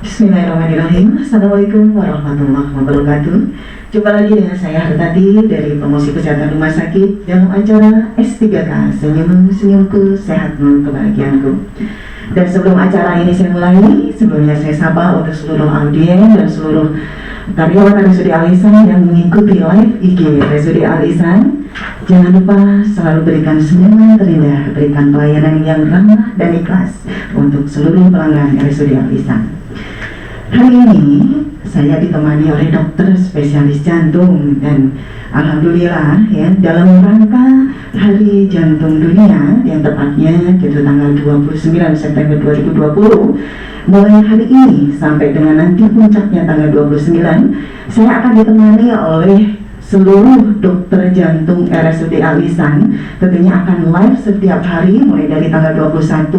Bismillahirrahmanirrahim. Assalamualaikum warahmatullahi wabarakatuh. Jumpa lagi dengan saya Hartati dari Promosi Kesehatan Rumah Sakit dalam acara S3K Senyum Senyumku Sehatmu Kebahagiaanku. Dan sebelum acara ini saya mulai, sebelumnya saya sapa untuk seluruh audiens dan seluruh karyawan RSUD Al Ihsan yang mengikuti live IG RSUD Al Ihsan. Jangan lupa selalu berikan senyuman terindah, berikan pelayanan yang ramah dan ikhlas untuk seluruh pelanggan RSUD Al Ihsan. Hari ini saya ditemani oleh dokter spesialis jantung dan alhamdulillah ya, dalam rangka Hari Jantung Dunia yang tepatnya jatuh tanggal 29 September 2020, mulai hari ini sampai dengan nanti puncaknya tanggal 29, saya akan ditemani oleh seluruh dokter jantung RSUD Al Ihsan. Tentunya akan live setiap hari mulai dari tanggal 21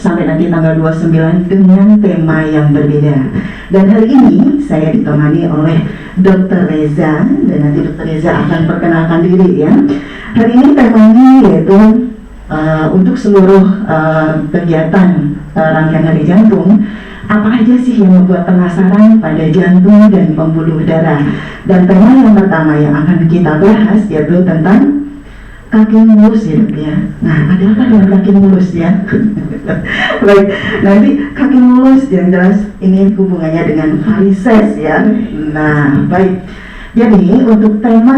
sampai nanti tanggal 29 dengan tema yang berbeda. Dan hari ini saya ditemani oleh Dr. Reza, dan nanti Dr. Reza akan perkenalkan diri ya. Hari ini temanya yaitu untuk seluruh kegiatan rangkaian Hari Jantung. Apa aja sih yang membuat penasaran pada jantung dan pembuluh darah? Dan tema yang pertama yang akan kita bahas yaitu tentang kaki mulus ya, Dok ya. Nah, ada apa dengan kaki mulus ya? Baik, nanti kaki mulus yang jelas ini hubungannya dengan varises ya. Nah, baik. Jadi untuk tema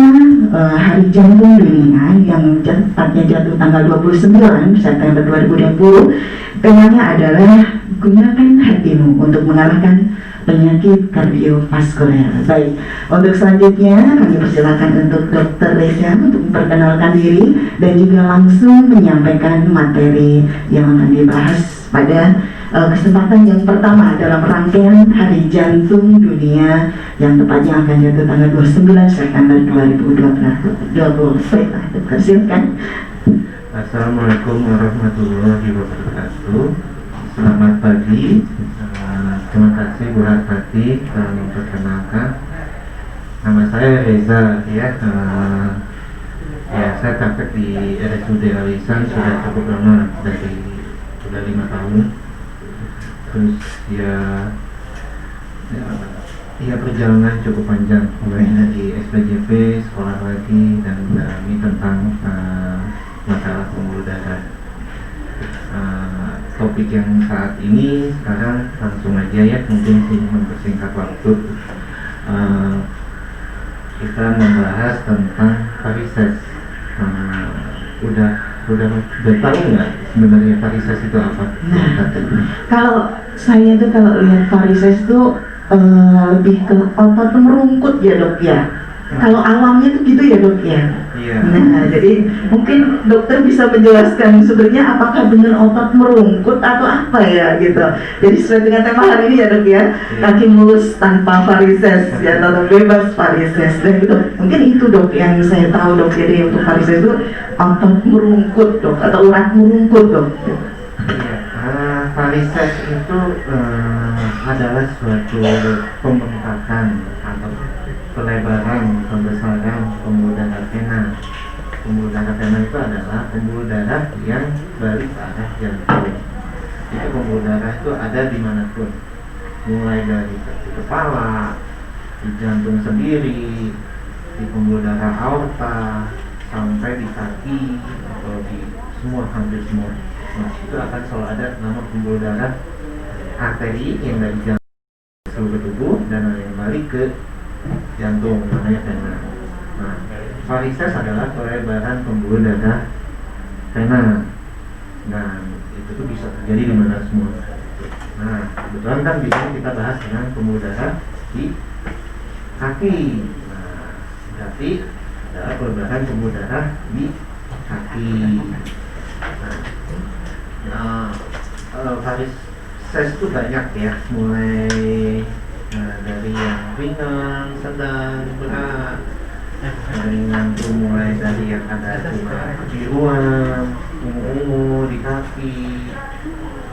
Hari Jantung Dunia yang tepatnya jatuh tanggal 29 September 2020, temanya adalah gunakan hatimu untuk mengalahkan penyakit kardiovaskuler. Baik, untuk selanjutnya kami persilakan untuk Dr. Reza untuk memperkenalkan diri dan juga langsung menyampaikan materi yang akan dibahas pada kesempatan yang pertama dalam rangkaian Hari Jantung Dunia yang tepatnya akan jatuh tanggal 29 September 2020. Baiklah, Dr. silakan. Assalamualaikum warahmatullahi wabarakatuh. Selamat pagi. Terima kasih Bu Hartati telah memperkenalkan. Nama saya Reza ya. Saya praktek di RSUD Al Ihsan sudah cukup lama, sudah 5 tahun. Terus perjalanan cukup panjang, mulai dari SPJP, sekolah lagi, dan mendalami tentang masalah pembuluh darah. Topik yang saat ini sekarang langsung aja ya, mungkin sih mempersingkat waktu. Kita membahas tentang varises. Udah tahu nggak sebenarnya varises itu apa? Nah, kalau saya tuh kalau lihat varises tuh lebih ke otot merungkut ya, Dok ya. Kalau awamnya tuh gitu ya, Dok ya. Iya. Nah, jadi mungkin dokter bisa menjelaskan sebenarnya apakah dengan otot merungkut atau apa ya gitu. Jadi sesuai dengan tema hari ini ya, Dok ya. Kaki mulus tanpa varises ya, atau bebas varises. Dan gitu. Mungkin itu, Dok, yang saya tahu, Dok. Jadi untuk varises itu otot merungkut, Dok, atau urat merungkut, Dok. Varises itu adalah suatu pembengkakan atau pelebaran, pembesaran pembuluh darah vena. Pembuluh darah vena itu adalah pembuluh darah yang balik ke arah jantung. Itu pembuluh darah itu ada dimanapun, mulai dari kepala, di jantung sendiri, di pembuluh darah aorta, sampai di kaki atau di hampir semua. Nah, itu akan selalu ada nama pembuluh darah arteri yang dari jantung seluruh tubuh dan yang balik ke jantung, namanya vena. Nah, varises adalah pelebaran pembuluh darah vena. Nah, itu tuh bisa terjadi di mana semua. Nah, kebetulan kan di sini kita bahas dengan pembuluh darah di kaki. Nah, berarti adalah pelebaran pembuluh darah di kaki. Varises itu banyak ya, mulai dari yang ringan, sedang, berat. Ringan itu mulai dari yang ada cuma kebiruan, ungu-ungu di kaki,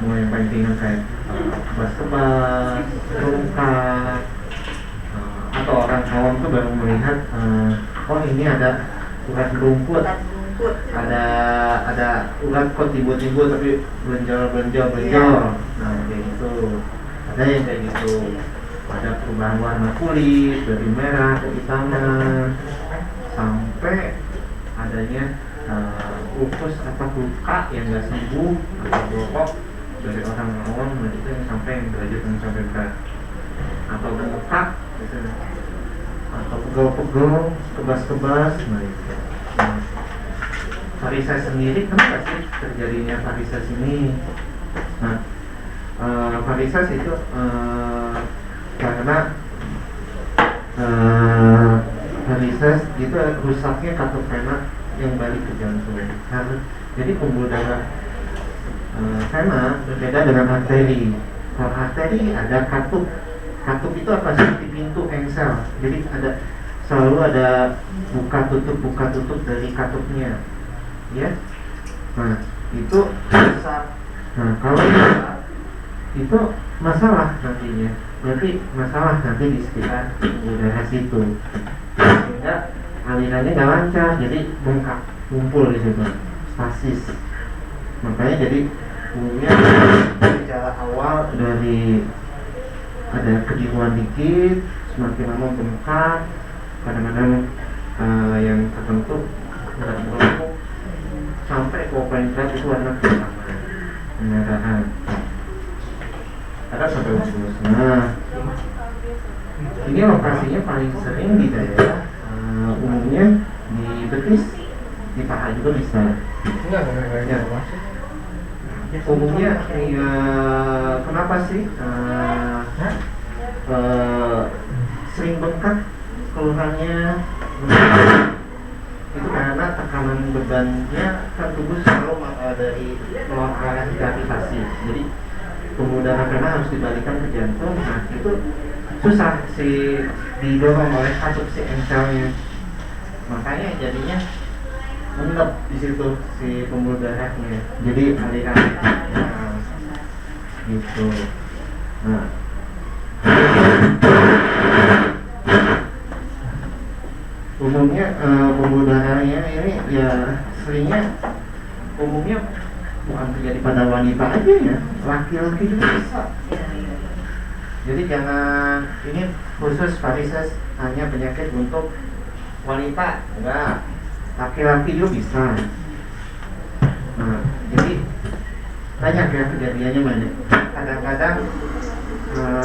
mulai yang paling ringan kayak kebas-kebas, rungkat, atau orang awam tuh baru melihat oh ini ada urat rumput, ada urat kok timbul-timbul tapi benjol. Nah kayak gitu. ada yang kayak gitu, ada perubahan warna kulit dari merah ke hitaman sampai adanya lupus atau luka yang nggak sembuh atau borok dari orang awam, itu yang sampai yang derajat yang sampai berat, atau bengkak gitu, atau pegel-pegel, kebas-kebas. Nah, itu. Nah, varises sendiri kenapa sih terjadinya varises ini? Nah, varises itu karena varises itu rusaknya katup vena yang balik ke jantung. Jadi pembuluh darah vena berbeda dengan arteri. Kalau arteri ada katup. Katup itu apa? Seperti pintu engsel. Jadi selalu ada buka tutup dari katupnya, ya. Nah, itu rusak. Nah, kalau rusak itu masalah nantinya. Berarti masalah nanti di sekitar pembuluh darah situ. Sehingga alirannya nggak lancar, jadi bengkak, kumpul di situ, stasis. Makanya jadi umumnya gejala awal dari ada kejiwaan dikit, semakin lama bengkak, kadang-kadang yang tertentu berat berlaku sampai paling berat itu warna pendarahan, ada sampai usus. Nah, ini lokasinya paling sering di daerah umumnya di betis, di paha juga bisa. Ya. Umumnya kenapa sih sering bengkak keluhannya? Itu karena tekanan bebannya kan tubuh selalu dari keluar arah gravitasi. Jadi pembuluh darah vena harus dibalikan ke jantung. Nah, itu susah didorong oleh katup si engselnya. Makanya jadinya menep di situ si pembuluh darahnya. Jadi aliran gitu. Nah, umumnya pembuluh darahnya ini ya seringnya umumnya bukan terjadi pada wanita aja ya, laki-laki juga bisa. Jadi jangan ini khusus varises hanya penyakit untuk wanita, enggak, laki-laki juga bisa. Nah, jadi banyak ya kejadiannya banyak. Kadang-kadang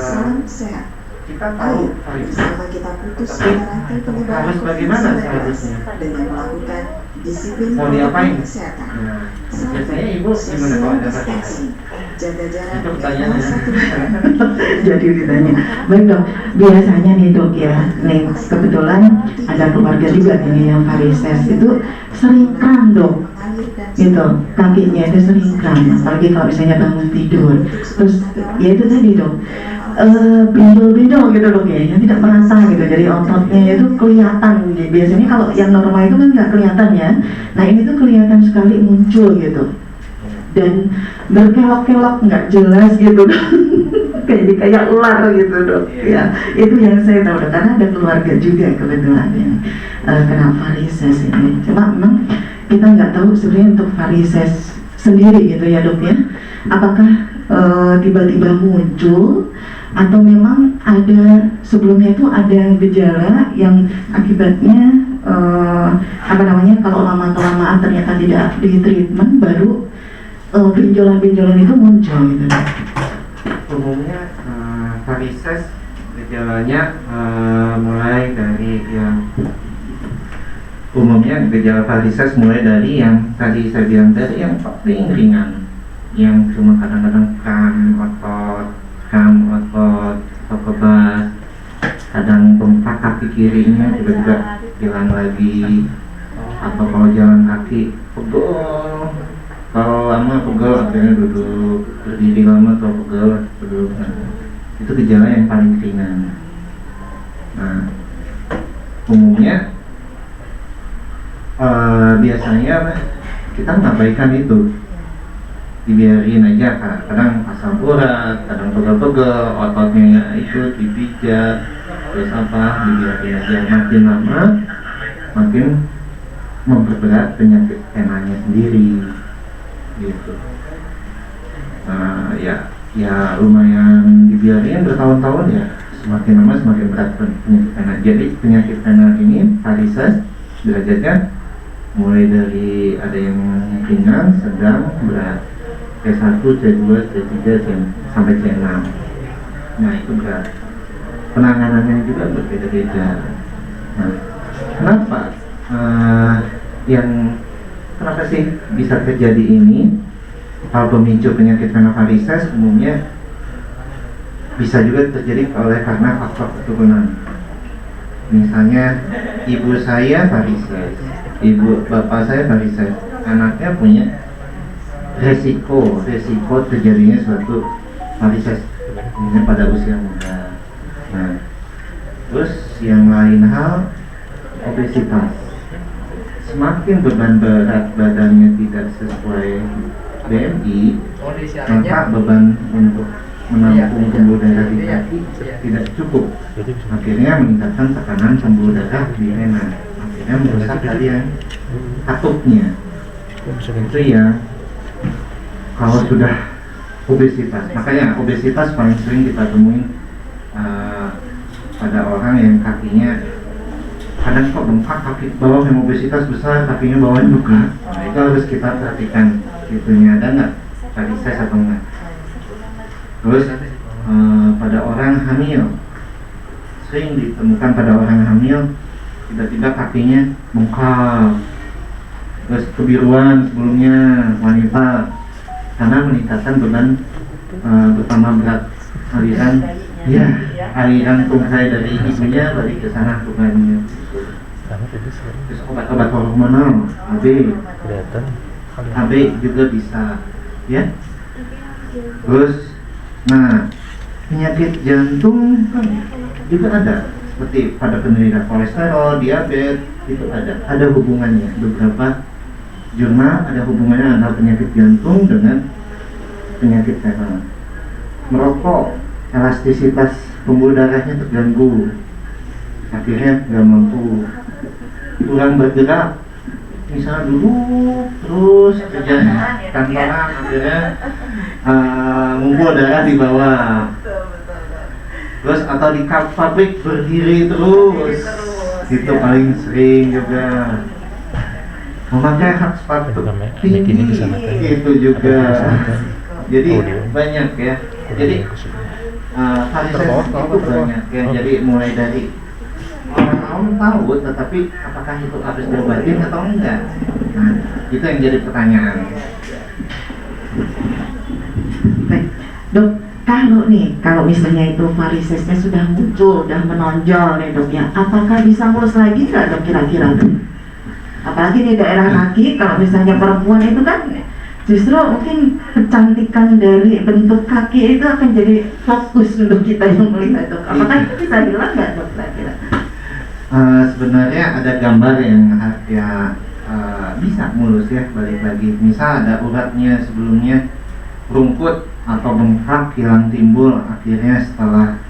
Salam sehat. kita tahu varises, Bersama kita putus tapi rantai penyebaran harus bagaimana COVID-19 seharusnya? dengan melakukan disiplin Mau diapain? protokol kesehatan. Nah, biasanya ibu gimana kalau ada varises? distancing, jaga jarak Itu minimal pertanyaannya. 1 meter. Jadi ditanya, baik dok, biasanya nih dok ya, nih kebetulan ada keluarga juga ini yang varises itu sering kram dok, gitu, kakinya itu sering kram, apalagi kalau misalnya bangun tidur, terus ya itu tadi dok, pinjol-pinjol gitu dok ya, yang tidak merata gitu, jadi ototnya itu kelihatan, biasanya kalau yang normal itu kan nggak kelihatan ya, nah ini tuh kelihatan sekali muncul gitu, dan berkelok-kelok nggak jelas gitu dok. kayak ular gitu dok. Ya itu yang saya tahu dok, karena ada keluarga juga kebetulan yang kena varises ini. Cuma memang kita nggak tahu sebenarnya untuk varises sendiri gitu ya dok ya, apakah tiba-tiba muncul atau memang ada sebelumnya itu ada gejala yang akibatnya apa namanya, kalau lama-kelamaan ternyata tidak di treatment baru benjolan-benjolan itu muncul gitu dok. Umumnya varises gejalanya mulai dari yang yang tadi saya bilang, dari yang paling ringan, yang cuma kadang-kadang kram otot atau kebas, kadang bengkak kaki kirinya tiba-tiba hilang lagi, atau kalau jalan kaki pegel, kalau lama pegel akhirnya duduk, berdiri lama atau pegel duduk. Nah, itu gejala yang paling ringan. Nah, umumnya biasanya kita mengabaikan itu, dibiarin aja, kadang asam urat, kadang pegel-pegel, ototnya ya ikut dipijat, terus dibiarin aja. Makin lama makin memperberat penyakit venanya sendiri gitu. Ya ya lumayan dibiarin bertahun-tahun ya, semakin lama semakin berat penyakit pena. Jadi penyakit pena ini varises derajatnya mulai dari ada yang ringan, sedang, berat, C1, C2, C3, sampai C6. Nah itu berat. Penanganannya juga berbeda-beda. Nah, kenapa kenapa sih bisa terjadi ini? Hal pemicu penyakit vena varises umumnya bisa juga terjadi karena faktor keturunan. Misalnya ibu saya varises, bapak saya varises, anaknya punya resiko terjadinya suatu varises ini pada usia muda. Nah, terus yang lain hal, obesitas. Semakin beban berat badannya tidak sesuai BMI, maka beban untuk menampung pembuluh darah di kaki tidak cukup. Akhirnya meningkatkan tekanan pembuluh darah di vena. Akhirnya merusak kalian katupnya. Itu ya kalau sudah obesitas. Makanya obesitas paling sering kita temuin pada orang yang kakinya kadang kok bengkak, kaki bawah yang obesitas besar, kakinya bawahnya bengkak. Nah, itu harus kita perhatikan itunya ada nggak varises atau enggak. Terus pada orang hamil sering ditemukan pada orang hamil tiba-tiba kakinya bengkak. Terus kebiruan sebelumnya wanita karena meningkatkan beban terutama berat aliran tungkai dari ibunya balik ke sana tungkainya. Terus obat-obat hormonal AB juga bisa ya. Terus penyakit jantung kan juga ada, seperti pada penderita kolesterol, diabetes itu ada hubungannya. Beberapa jurnal ada hubungannya antara penyakit jantung dengan penyakit vena. Merokok, elastisitas pembuluh darahnya terganggu, akhirnya nggak mampu. Kurang bergerak, misalnya duduk terus kerja kantoran, akhirnya ngumpul darah di bawah. Terus atau di pabrik berdiri terus, itu paling sering juga. Memakai hak sepatu tinggi itu juga. Jadi banyak ya. Jadi varises itu banyak ya. Jadi mulai dari orang tahu, tetapi apakah itu harus diobatin atau enggak? Nah, itu yang jadi pertanyaan. Baik, Dok, kalau misalnya itu varisesnya sudah muncul, sudah menonjol nih Dok ya, apakah bisa mulus lagi nggak Dok kira-kira Dok? Apalagi di daerah kaki, kalau misalnya perempuan itu kan justru mungkin kecantikan dari bentuk kaki itu akan jadi fokus untuk kita yang melihat Dok. Apakah itu bisa hilang nggak Dok kira-kira? Sebenarnya ada gambar yang bisa mulus ya, balik lagi. Misal ada uratnya sebelumnya rungkut atau bengkak, hilang timbul, akhirnya setelah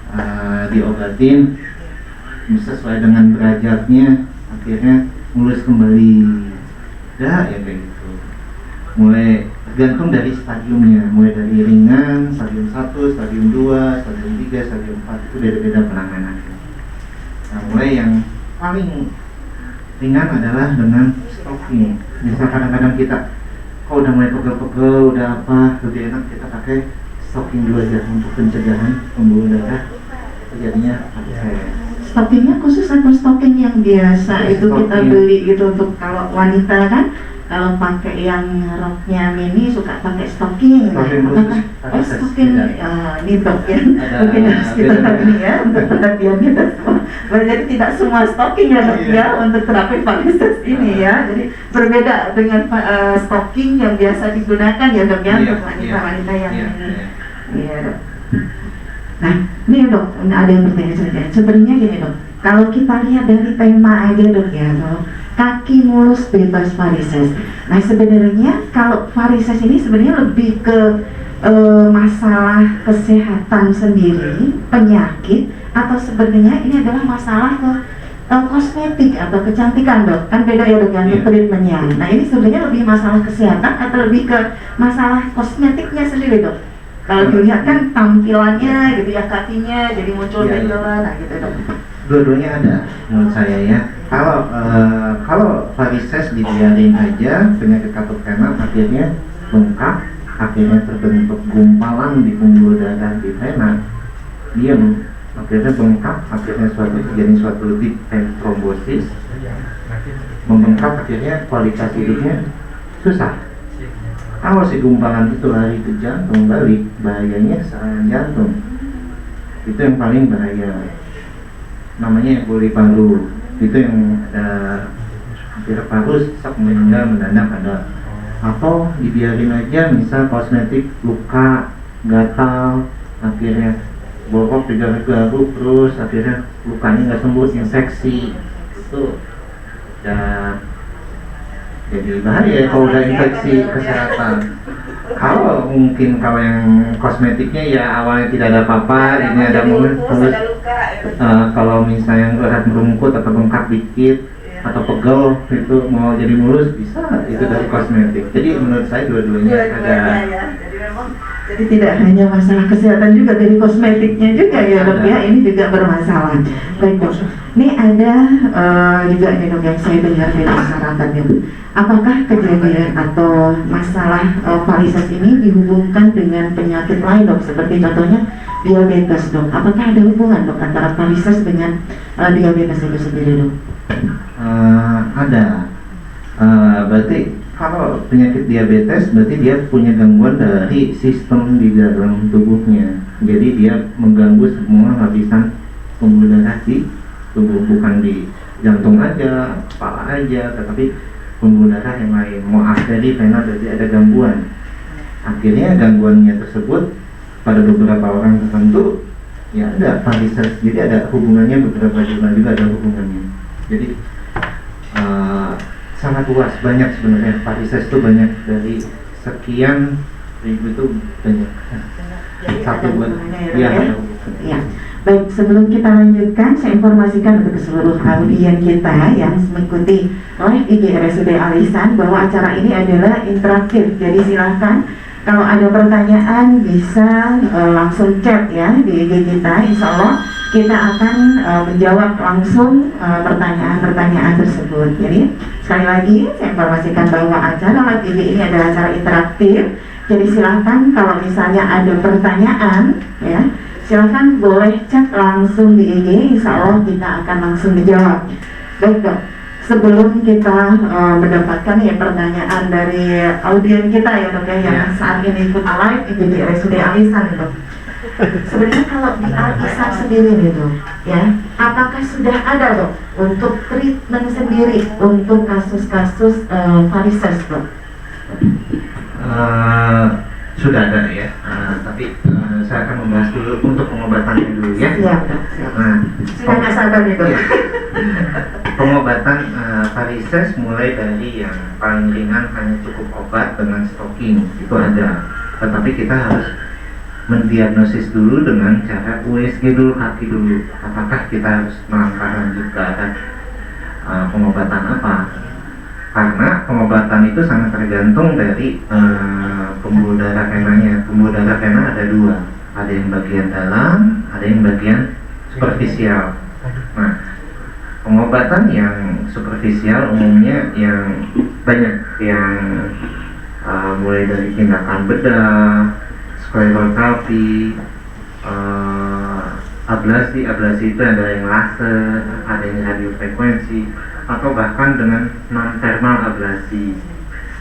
diobatin sesuai dengan derajatnya, akhirnya mulus kembali. Ya kayak gitu. Mulai tergantung dari stadiumnya, mulai dari ringan, stadium 1, stadium 2, stadium 3, stadium 4, itu beda-beda penanganannya. Nah, mulai yang paling ringan adalah dengan stocking. Misal kadang-kadang kita udah mulai pegel-pegel, udah apa, lebih enak kita pakai stocking dulu aja untuk pencegahan pembuluh darah terjadinya varises. Stockingnya khusus atau stocking yang biasa itu kita beli gitu untuk kalau wanita kan? Kalau pakai yang roknya mini suka pakai stocking. Stocking ini Dok ya, mungkin harus kita ini ya untuk perhatian kita semua. Jadi tidak semua stocking ya Dok ya untuk terapi varises ini ya. Jadi berbeda dengan stocking yang biasa digunakan ya Dok ya untuk wanita-wanita yang ini. Iya Dok. Nah, ini Dok, ada yang bertanya saja. Sebenarnya gini Dok, kalau kita lihat dari tema aja Dok ya Dok, kaki mulus bebas varises. Nah sebenarnya kalau varises ini sebenarnya lebih ke masalah kesehatan sendiri, penyakit, atau sebenarnya ini adalah masalah ke kosmetik atau kecantikan Dok, kan beda ya Dok yang treatmentnya. Nah ini sebenarnya lebih masalah kesehatan atau lebih ke masalah kosmetiknya sendiri Dok, Kalau dilihat kan tampilannya gitu ya, kakinya jadi muncul Iya. benjolan, nah gitu dok. Dua-duanya ada menurut saya ya. Kalau varises dibiarin aja, penyakit kapuk vena akhirnya bengkak, akhirnya terbentuk gumpalan di pembuluh darah di vena, diam, akhirnya bengkak, akhirnya terjadi suatu deep vein thrombosis, membengkak, akhirnya kualitas hidupnya susah. Kalau si gumpalan itu lari ke jantung balik, bahayanya serangan jantung. Itu yang paling bahaya. Namanya emboli paru. Itu yang ada akhirnya paru sesak meninggal mendadak ada. Atau dibiarin aja, misal kosmetik luka, gatal, akhirnya borok digaruk-garuk terus akhirnya lukanya nggak sembuh, infeksi, itu dan jadi bahaya kalau udah infeksi kesehatan. Kalau mungkin kalau yang kosmetiknya ya awalnya tidak ada apa-apa, ini ada mulus, kalau misalnya urat merungkut atau bengkak dikit atau pegel itu mau jadi mulus bisa, itu dari kosmetik. Jadi menurut saya dua-duanya ada. Ya. Jadi tidak hanya masalah kesehatan juga, dari kosmetiknya juga ya dok ya, ini juga bermasalah. Baik dok, ini ada juga ini dok yang saya dengar dari masyarakat ya. Apakah kejadian atau masalah varises ini dihubungkan dengan penyakit lain dok, seperti contohnya diabetes dok? Apakah ada hubungan dok antara varises dengan diabetes itu sendiri dok? Ada. Berarti kalau penyakit diabetes berarti dia punya gangguan dari sistem di dalam tubuhnya. Jadi dia mengganggu semua lapisan pembuluh darah di tubuh, bukan di jantung aja, kepala aja, tetapi pembuluh darah yang lain. Mau arteri, vena, berarti ada gangguan. Akhirnya gangguannya tersebut pada beberapa orang tertentu ya ada varises. Jadi ada hubungannya, beberapa juga ada hubungannya. Jadi sangat luas, banyak sebenarnya. Varises itu banyak, dari sekian ribu itu banyak. Satu buat ya. Ya. Baik, sebelum kita lanjutkan, saya informasikan untuk seluruh audien kita yang mengikuti live IG RSUD Al-Ihsan bahwa acara ini adalah interaktif. Jadi silahkan kalau ada pertanyaan bisa langsung chat ya di IG kita. Insya Allah kita akan menjawab langsung pertanyaan-pertanyaan tersebut. Jadi sekali lagi saya informasikan bahwa acara live IG ini adalah acara interaktif. Jadi silahkan kalau misalnya ada pertanyaan ya, silahkan boleh chat langsung di IG. Insya Allah kita akan langsung dijawab. Baik dok, sebelum kita mendapatkan ya pertanyaan dari audien kita ya dok ya, yang saat ini ikut live di RSUD Al-Ihsan dok. Sebenarnya kalau di Al-Ihsan sendiri nih dok, ya, apakah sudah ada dok untuk treatment sendiri untuk kasus-kasus varises dok? Sudah ada ya, tapi saya akan membahas dulu untuk pengobatannya dulu ya. Siap dok, siap. Sudah nggak sabar nih dok. Ya. Pengobatan varises mulai dari yang paling ringan hanya cukup obat dengan stocking, itu ada. Tetapi kita harus mendiagnosis dulu dengan cara USG dulu, kaki dulu. Apakah kita harus melangkah lanjut ke arah pengobatan apa? Karena pengobatan itu sangat tergantung dari pembuluh darah venanya. Pembuluh darah vena ada dua, ada yang bagian dalam, ada yang bagian superficial. Nah, pengobatan yang superficial umumnya yang banyak, yang mulai dari tindakan bedah, skleroterapi, ablasi itu ada yang laser, ada yang radiofrekuensi, atau bahkan dengan non-thermal ablasi.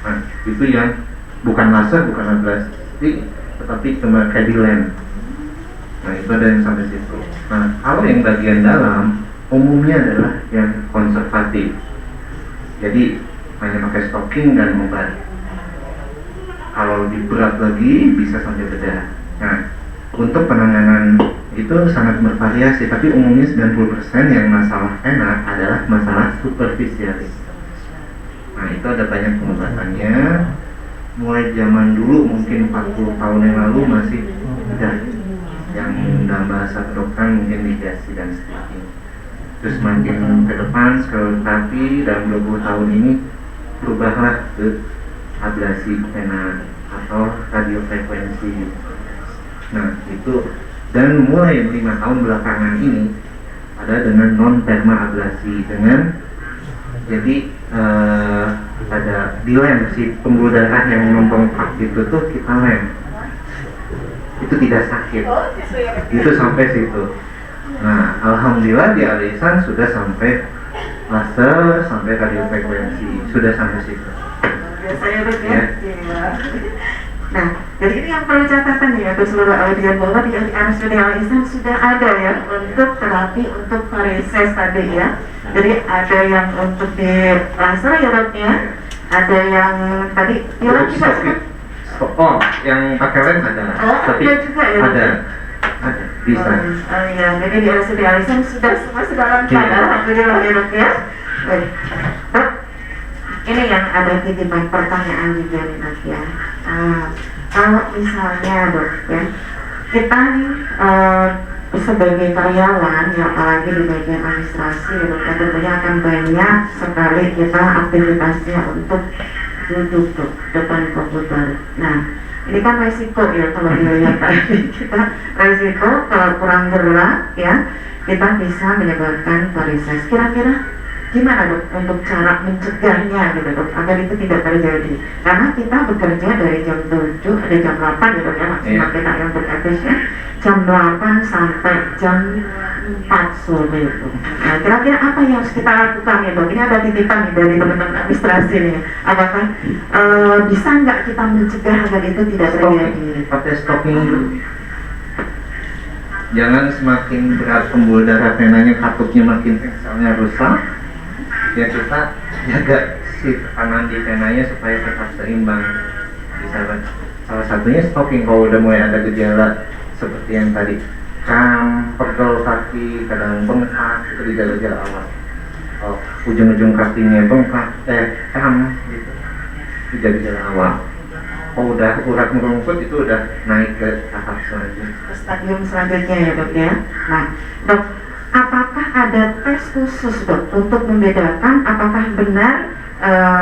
Nah, itu yang bukan laser, bukan ablasi, tetapi cuma Cadillac. Nah, itu ada yang sampai situ. Nah, kalau yang bagian dalam umumnya adalah yang konservatif. Jadi hanya pakai stocking dan obat. Kalau lebih berat lagi bisa sampai bedah. Nah, untuk penanganan itu sangat bervariasi, tapi umumnya 90% yang masalah vena adalah masalah superficialis. Nah, itu ada banyak pengobatannya. Mulai zaman dulu mungkin 40 tahun yang lalu masih ada yang dalam bahasa kedokteran mungkin ligasi dan stitching. Terus makin ke depan skleroterapi, dalam 20 tahun ini berubahlah ke ablasi vena atau radiofrekuensi. Nah itu, dan mulai 5 tahun belakangan ini ada dengan non thermal ablasi, dengan jadi ada di lem, si pembuluh darah yang membengkak itu tuh kita lem, itu tidak sakit, itu sampai situ. Nah alhamdulillah di Alisan sudah sampai laser, sampai radiofrekuensi, sudah sampai situ. Biasanya ya. Nah, jadi ini yang perlu catatan ya untuk seluruh audiens, bahwa di RSUD Alisan sudah ada ya untuk terapi untuk varises tadi ya. Jadi ada yang untuk di laser ya dok ya, ada yang tadi ya kita oh yang pakai lem ada, tapi ada juga ya ada bisa. Oh iya, jadi di RSUD Alisan sudah lengkap, alhamdulillah ya dok ya. Baik, dok, ini yang ada titipan pertanyaan juga nih dok ya. Kalau misalnya dok ya, kita nih sebagai karyawan ya, apalagi di bagian administrasi ya dok, tentunya akan banyak sekali kita aktivitasnya untuk duduk dok depan komputer. Nah ini kan resiko ya kalau dilihat tadi, kita resiko kalau kurang gerak ya kita bisa menyebabkan varises. Kira-kira gimana dok untuk cara mencegahnya gitu dok, agar itu tidak terjadi? Karena kita bekerja dari jam 7, ada jam 8 ya dok ya, maksimal kita yang untuk efisien jam 8 sampai jam 4 sore itu. Nah kira-kira apa yang harus kita lakukan ya dok? Ini ada titipan nih dari teman-teman administrasi nih. Apakah bisa nggak kita mencegah agar itu tidak terjadi? Pakai stocking dulu. Jangan semakin berat pembuluh darah venanya, katupnya makin misalnya rusak, ya kita jaga si tekanan di venanya supaya tetap seimbang. Bisa salah satunya stocking. Kalau udah mulai ada gejala seperti yang tadi, kram, pegel kaki, kadang bengkak, itu gejala-gejala awal. Oh, ujung-ujung kakinya bengkak, kram, gitu, itu gejala awal. Oh udah urat merungkut, itu udah naik ke tahap selanjutnya, Ke stadium selanjutnya ya dok ya. Nah dok, apakah ada tes khusus dok untuk membedakan apakah benar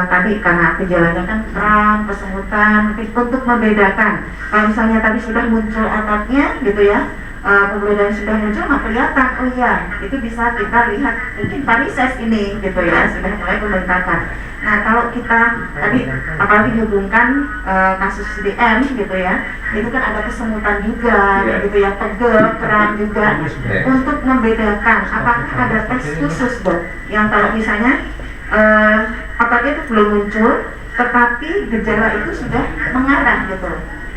tadi karena gejalanya kan kram, kesemutan, untuk membedakan kalau misalnya tadi sudah muncul ototnya gitu ya, pembuluh darah sudah muncul nggak kelihatan, oh iya itu bisa kita lihat mungkin varises ini gitu ya, sudah mulai pembengkakan. Nah kalau kita tadi apalagi dihubungkan kasus DM gitu ya, itu kan ada kesemutan juga gitu ya, pegel, kram juga. Untuk membedakan apakah ada tes khusus dok yang kalau misalnya ototnya itu belum muncul tetapi gejala itu sudah mengarah gitu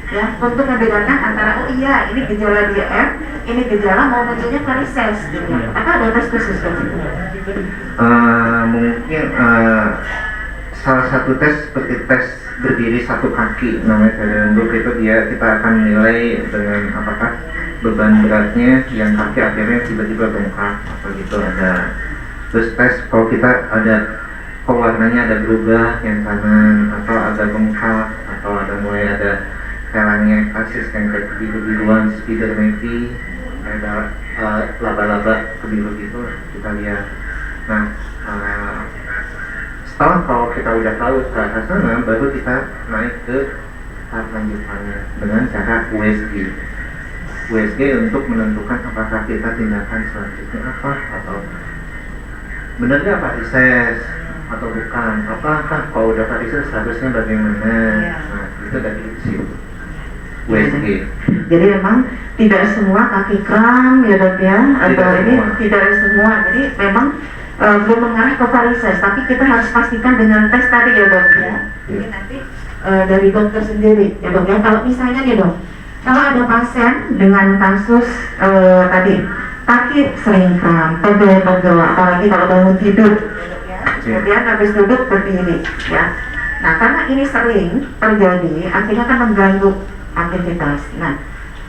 ya, untuk membedakan antara oh iya ini gejala DM, ini gejala mau munculnya varises gitu. Apakah ada tes khusus dok? Mungkin salah satu tes seperti tes berdiri satu kaki namanya Feldenbruck, itu kita akan menilai dengan apakah beban beratnya yang kaki akhirnya tiba-tiba bengkak atau gitu ada. Terus tes kalau kita ada warnanya ada berubah yang kanan, atau ada bengkak, atau ada mulai ada kelangnya kasis yang kayak kebiru-biruan, spider navy, ada laba-laba kebiru gitu kita lihat. Nah setelah kalau kita udah tahu ke arah sana, baru kita naik ke tahap lanjutannya dengan cara USG untuk menentukan apakah kita tindakan selanjutnya apa, atau benarnya varises atau bukan, apakah kalau udah varises harusnya bagaimana. Nah itu dari situ USG. Jadi memang tidak semua kaki kram ya dok ya, atau ini tidak semua, jadi memang belum mengarah ke varises, tapi kita harus pastikan dengan tes tadi ya dok ya. Jadi nanti dari dokter sendiri ya dok ya. Kalau misalnya nih dok, kalau ada pasien dengan kasus tadi kaki sering kram, pegel-pegel, apalagi kalau bangun tidur kemudian habis duduk berdiri ya. Nah karena ini sering terjadi, akhirnya kan mengganggu aktivitas. Nah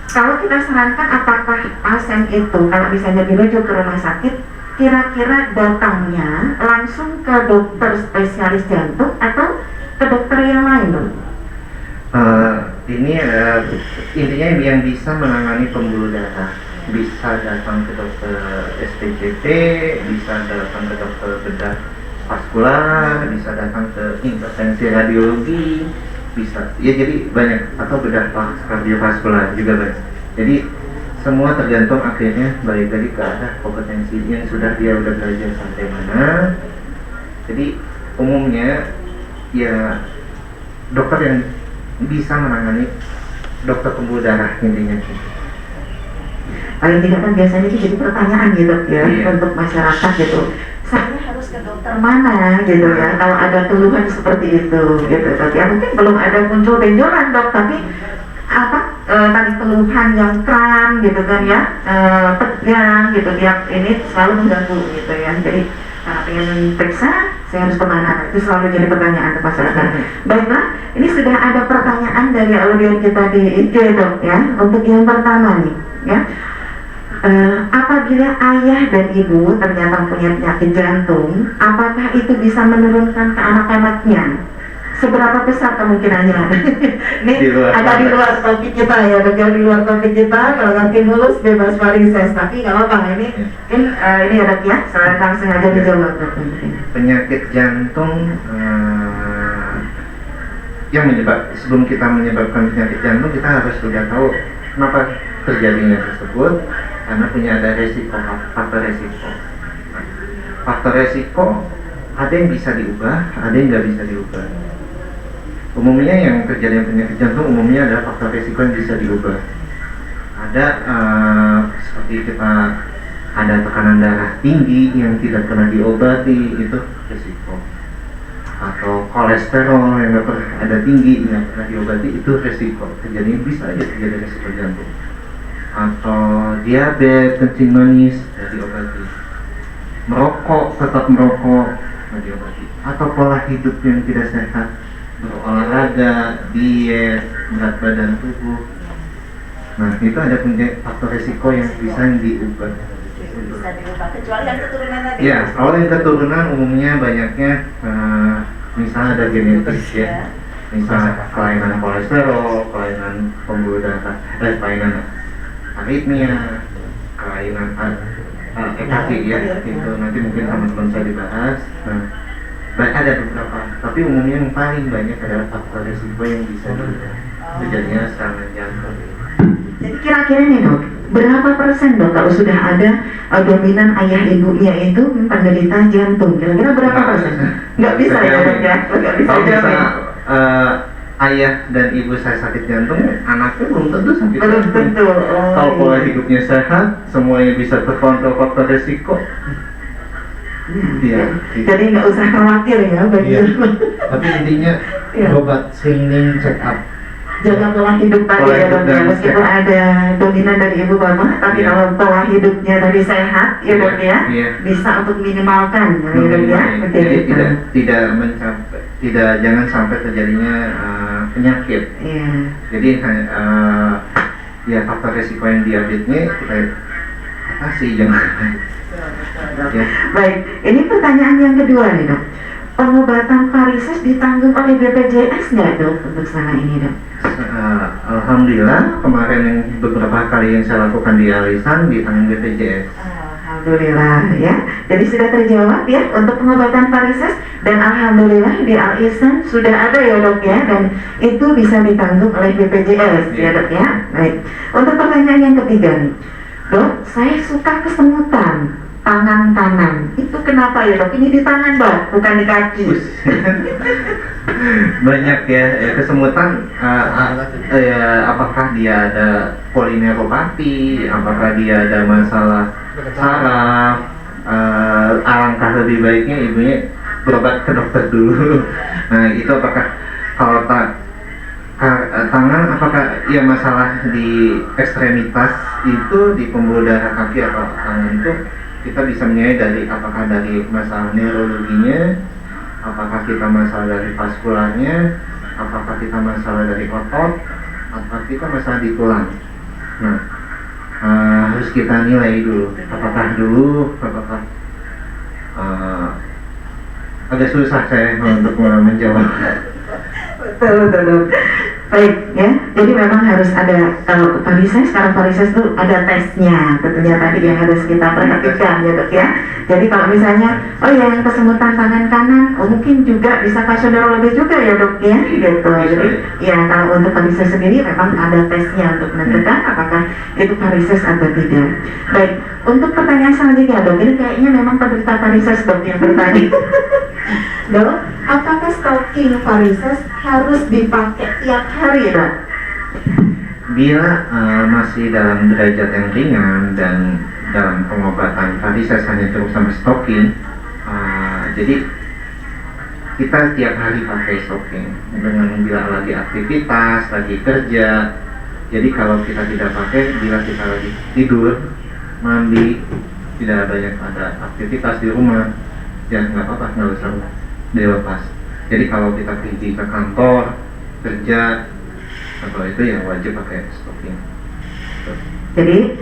kalau kita sarankan apakah pasien itu kalau misalnya dirujuk ke rumah sakit, kira-kira datangnya langsung ke dokter spesialis jantung atau ke dokter yang lain dok? Ini intinya yang bisa menangani pembuluh darah bisa datang ke dokter SPCT, bisa datang ke dokter bedah vaskular, bisa datang ke intervensi radiologi, bisa ya, jadi banyak, atau bedah kardiovaskular juga banyak. Jadi semua tergantung akhirnya balik lagi ke arah kompetensi yang sudah dia udah belajar sampai mana. Jadi umumnya ya dokter yang bisa menangani dokter pembuluh darah intinya. Paling tidak kan biasanya itu jadi pertanyaan gitu ya, Iya. untuk masyarakat gitu. Saya harus ke dokter mana gitu ya kalau ada keluhan seperti itu gitu. Tapi ya mungkin belum ada muncul benjolan dok, tapi tadi keluhan yang kram gitu kan ya, tegang gitu tiap ini selalu mengganggu gitu ya. Jadi karena pengen periksa, saya harus kemana? Itu selalu jadi pertanyaan ke masyarakat. Baiklah, ini sudah ada pertanyaan dari audiens kita di IG dok ya. Untuk yang pertama nih ya, apabila ayah dan ibu ternyata punya penyakit jantung, apakah itu bisa menurunkan ke anak-anaknya? Seberapa besar kemungkinannya? Ini agak di luar topik kita ya, agak di luar topik kita. Kalau nanti mulus bebas varises, tapi nggak apa-apa. Ini mungkin ini ada ya, saya langsung aja dijawab. Penyakit jantung yang sebelum kita menyebabkan penyakit jantung, kita harus sudah tahu kenapa terjadinya tersebut, karena punya ada resiko, faktor resiko. Faktor resiko ada yang bisa diubah, ada yang nggak bisa diubah. Umumnya yang kejadian penyakit jantung umumnya adalah faktor resiko yang bisa diubah. Ada seperti kita ada tekanan darah tinggi yang tidak pernah diobati, itu resiko. Atau kolesterol yang nggak pernah ada tinggi yang pernah diobati, itu resiko. Kejadian bisa aja terjadi resiko jantung. Atau diabetes, kencing manis tidak diobati. Merokok, tetap merokok tidak diobati. Atau pola hidup yang tidak sehat, berolahraga, diet, berat badan tubuh. Nah, itu ada faktor resiko yang bisa diubah. Bisa diubah, kecuali yang keturunan tadi. Ya, kalau yang keturunan umumnya banyaknya misalnya ada genetis ya. Misalnya kelainan kolesterol, kelainan pembuluh darah, kelainan aritmia, kelainan EKG ya, itu nanti mungkin teman-teman saya dibahas. Nah, ada beberapa, tapi umumnya yang paling banyak adalah faktor risiko yang bisa terjadinya serangan jantung. Jadi kira-kira nih dok, berapa persen dok kalau sudah ada dominan ayah ibunya itu penderita jantung? Kira-kira berapa persen? Nggak bisa ya dok ya? Nggak bisa Kalau jamin. Ayah dan ibu saya sakit jantung, anaknya belum tentu sakit Belum jantung. tentu. Kalau pola hidupnya sehat, semuanya bisa terkontrol faktor risiko. Iya. Jadi nggak usah khawatir ya bagi Iya. Tapi intinya Iya. obat screening check up. jaga pola hidup tadi Pola ya hidup dok ya. dan Meskipun ada dominan dari ibu bapak, tapi Iya. kalau pola hidupnya tadi sehat ya dok ya, Iya. bisa untuk minimalkan ya dok ya. Jadi jangan sampai terjadinya penyakit. Iya. Jadi ya faktor risiko yang diabetesnya kita atasi, jangan. Ya. Baik, ini pertanyaan yang kedua nih dok. Pengobatan varises ditanggung oleh BPJS nggak dok untuk selama ini dok? Alhamdulillah kemarin yang beberapa kali yang saya lakukan di Alisan ditanggung BPJS. Alhamdulillah ya. Jadi sudah terjawab ya untuk pengobatan varises, dan alhamdulillah di Al-Ihsan sudah ada ya dok ya, dan itu bisa ditanggung oleh BPJS ya dok ya. Baik. Untuk pertanyaan yang ketiga nih. Dok, saya suka kesemutan tangan kanan. Itu kenapa ya dok? Ini di tangan dok, bukan di kaki. Banyak ya, kesemutan. Apakah dia ada polineuropati? Apakah dia ada masalah saraf? Alangkah lebih baiknya ibunya berobat ke dokter dulu. Nah, itu apakah kalau tangan, apakah ya masalah di ekstremitas itu, di pembuluh darah kaki atau tangan itu, kita bisa menilai dari apakah dari masalah neurologinya, apakah kita masalah dari vaskularnya, apakah kita masalah dari otot, apakah kita masalah di tulang. Nah, harus kita nilai dulu apakah agak susah saya untuk menjawab. Betul. Baik ya, jadi memang harus ada, kalau varises, sekarang varises itu ada tesnya, tentunya tadi yang harus kita perhatikan ya dok ya. Jadi kalau misalnya, oh ya yang kesemutan tangan kanan, oh mungkin juga bisa kasodorologi juga ya dok ya, gitu. Jadi ya kalau untuk varises sendiri memang ada tesnya untuk menentukan apakah itu varises atau tidak. Baik, untuk pertanyaan selanjutnya dok, ini kayaknya memang penderita varises dok yang bertanya. Dok, apakah stocking varises harus dipakai tiap hari dok? Bila masih dalam derajat yang ringan dan dalam pengobatan varises hanya cukup sama stocking, jadi kita tiap hari pakai stocking dengan bila lagi aktivitas, lagi kerja. Jadi kalau kita tidak pakai, bila kita lagi tidur, mandi, tidak banyak ada aktivitas di rumah, ya nggak apa-apa, nggak usah dilepas. Jadi kalau kita pergi ke kantor, kerja, atau itu yang wajib pakai stocking. Jadi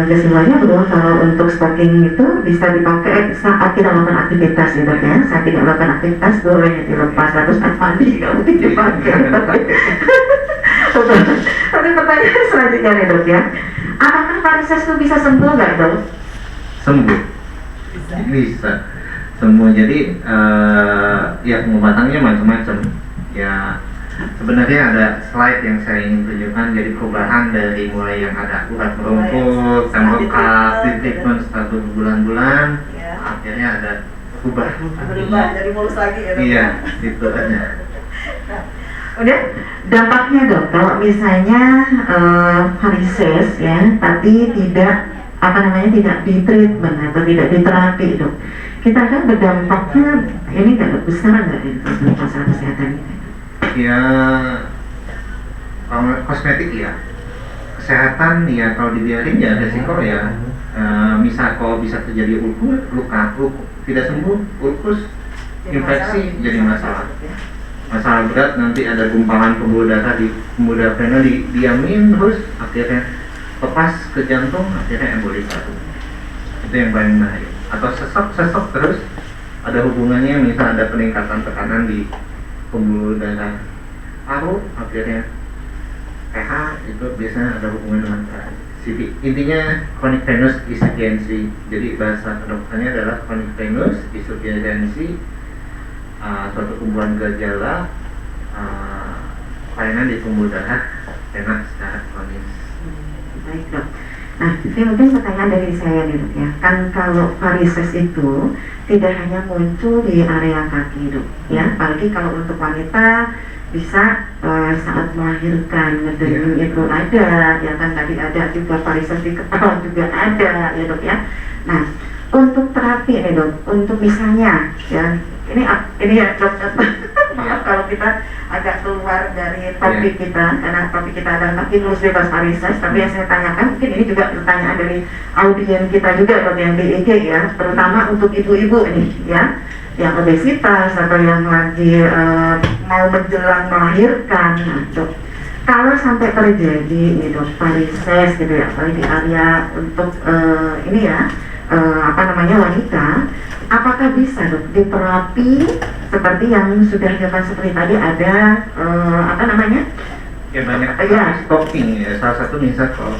kesimpulannya bahwa kalau untuk stocking itu bisa dipakai saat kita melakukan aktivitas ya dok ya. Saat tidak melakukan aktivitas boleh dilepas, terus saat mandi nggak mungkin dipakai. Tapi pertanyaan selanjutnya nih dok ya, apakah varises itu bisa sembuh nggak dok? Sembuh, bisa sembuh. Jadi ya pengobatannya macam-macam. Ya sebenarnya ada slide yang saya ingin tunjukkan. Jadi perubahan dari mulai yang ada urat merumput, tembokak, treatment satu bulan-bulan, akhirnya ada berubah jadi mulus lagi ya dok? Iya, itu aja. Udah, dampaknya dok, kalau misalnya varises ya, tapi tidak tidak di treatment atau tidak diterapi dok, kita kan berdampaknya ini nggak besar nggak untuk masalah kesehatan ini? Ya kalau kosmetik ya, kesehatan ya kalau dibiarin ya resiko ya. Misal kalau bisa terjadi luka tidak sembuh, ulkus, infeksi jadi masalah. Masalah berat nanti ada gumpalan pembuluh darah di pembuluh darah vena diamin terus akhirnya lepas ke jantung, akhirnya embolik satu. Itu yang paling bahaya. Atau sesok terus ada hubungannya, misal ada peningkatan tekanan di pembuluh darah paru, akhirnya pH itu biasanya ada hubungan dengan CV. Intinya chronic venous insufficiency. Jadi bahasa kedokterannya adalah chronic venous insufficiency, suatu kumpulan gejala kelainan di pembuluh darah vena secara kronis. Baik dok. Nah, ini mungkin pertanyaan dari saya nih dok ya. Kan kalau varises itu tidak hanya muncul di area kaki dok, ya. Apalagi kalau untuk wanita bisa saat melahirkan ngedering itu ada, ya kan tadi ada juga varises di kepala juga ada, ya dok ya. Nah, untuk terapi nih dok, untuk misalnya ya ini ya dok. Maaf kalau kita agak keluar dari topik kita, karena topik kita adalah lulus bebas varises. Tapi yang saya tanyakan mungkin ini juga pertanyaan dari audien kita juga dok yang di IG ya, terutama untuk ibu-ibu nih ya, yang obesitas atau yang lagi mau menjelang melahirkan. Nah, dok, kalau sampai terjadi nih dok varises gitu ya, apalagi di area untuk ini ya wanita, apakah bisa dok diterapi seperti yang sudah dilakukan seperti tadi ada Ya banyak ya. stocking ya. Salah satu misal kalau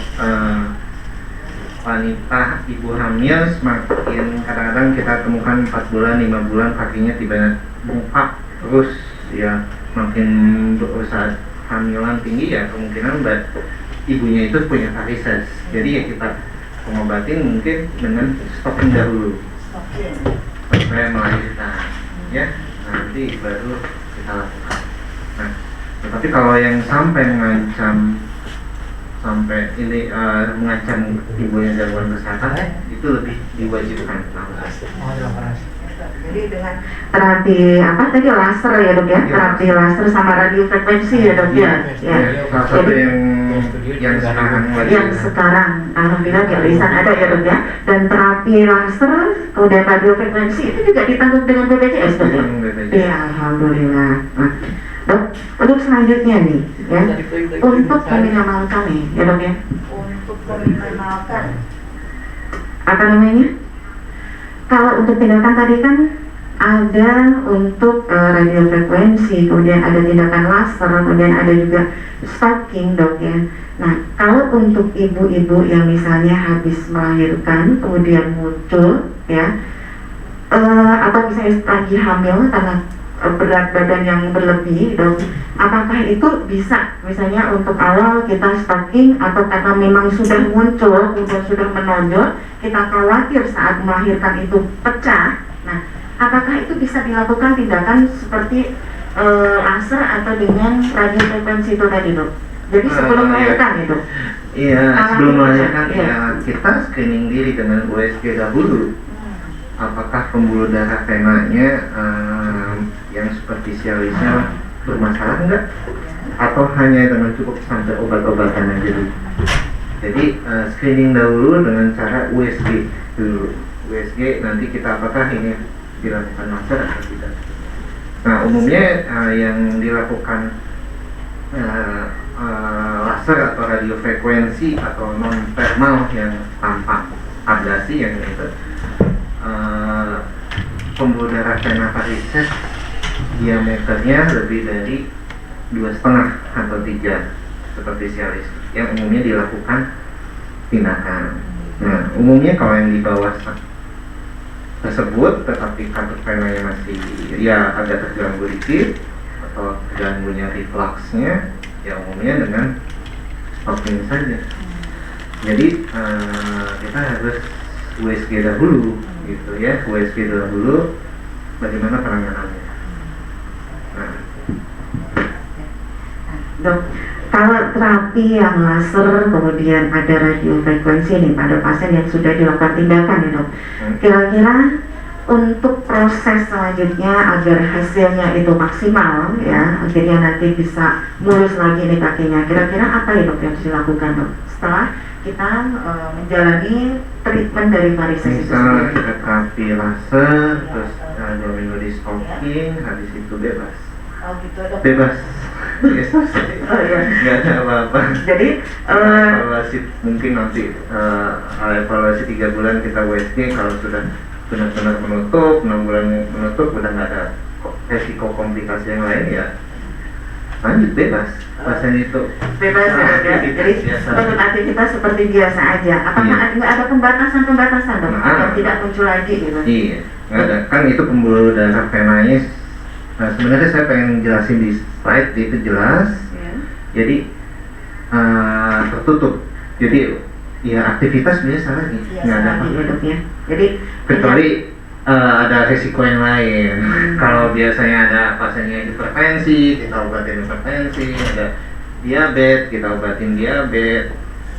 wanita ibu hamil semakin kadang-kadang kita temukan 4 bulan 5 bulan kakinya tiba-tiba bengkak terus ya, makin saat hamilan tinggi ya kemungkinan ibunya itu punya varises. Jadi ya kita pengobatin mungkin dengan stocking dahulu supaya melahirkan ya, nanti baru kita lakukan. Nah, tetapi kalau yang sampai mengancam ibunya gangguan kesehatan itu lebih diwajibkan. Jadi dengan terapi tadi laser ya dok ya, terapi laser sama radiofrekuensi ya dok ya. Salah satu yang sekarang alhamdulillah di Alisan ada ya dok ya. Dan terapi laser kemudian radiofrekuensi itu juga ditanggung dengan BPJS dok ya. Iya alhamdulillah. Nah, dok, untuk selanjutnya nih ya, untuk meminimalkan nih ya dok ya, untuk meminimalkan kalau untuk tindakan tadi kan ada untuk radiofrekuensi, kemudian ada tindakan laser, kemudian ada juga stocking, Dok ya. Nah, kalau untuk ibu-ibu yang misalnya habis melahirkan kemudian muncul ya, atau misalnya lagi hamil karena berat badan yang berlebih, Dok, apakah itu bisa misalnya untuk awal kita stocking, atau karena memang sudah muncul, sudah menonjol, kita khawatir saat melahirkan itu pecah? Nah, apakah itu bisa dilakukan tindakan seperti laser atau dengan radiofrekuensi itu tadi, Dok? Jadi sebelum melahirkan itu? Iya, sebelum melahirkan iya. ya kita screening diri dengan USG dahulu. Apakah pembuluh darah venanya yang superficialisnya bermasalah enggak? Atau hanya dengan cukup sampai obat-obatan aja dulu? Jadi screening dahulu dengan cara USG dulu. USG nanti kita apakah ini dilakukan laser atau tidak. Nah, umumnya yang dilakukan laser atau radiofrekuensi atau non thermal yang tanpa ablasi yang itu pembuluh darah vena varices diameternya lebih dari 2,5 atau 3 superficialis yang umumnya dilakukan tindakan. Nah, umumnya kalau yang di bawah tersebut tetapi katut venanya masih ya agak terganggu dikit atau terganggunya refluxnya, ya umumnya dengan stocking saja. Jadi kita harus USG dahulu gitu ya, USG dahulu bagaimana penanganannya. Nah, Dok, kalau terapi yang laser kemudian ada radiofrekuensi nih pada pasien yang sudah dilakukan tindakan ya, Dok, kira-kira untuk proses selanjutnya agar hasilnya itu maksimal ya, akhirnya nanti bisa mulus lagi nih kakinya, kira-kira apa ya, Dok, yang harus dilakukan, Dok, setelah kita menjalani treatment dari varises itu misal sendiri? kita terapi laser terus 2 minggu di stocking, habis itu bebas. Oh gitu, Dok. Bebas. Ya, selesai. Oh iya. Nggak ada apa-apa. Jadi Evaluasi mungkin nanti evaluasi 3 bulan kita USG, kalau sudah benar-benar menutup, 6 bulan menutup udah nggak ada resiko komplikasi yang lain, ya lanjut bebas pasien itu. bebas ya, Dok, ya. Jadi biasa. menurut aktivitas seperti biasa aja. Apakah Iya. ada pembatasan-pembatasan, Dok, Nah. agar tidak muncul lagi gitu? Iya, nggak ada. Kan itu pembuluh darah venanya. Nah, sebenarnya saya pengen jelasin di slide itu jelas. Ya. Jadi tertutup. Jadi ya aktivitas biasa lagi, nggak ada Lagi ya, apa-apa. Dok, ya. Jadi Kecuali ada resiko yang lain. Kalau biasanya ada pasiennya hipertensi, kita obatin hipertensi. Ada diabetes, kita obatin diabetes.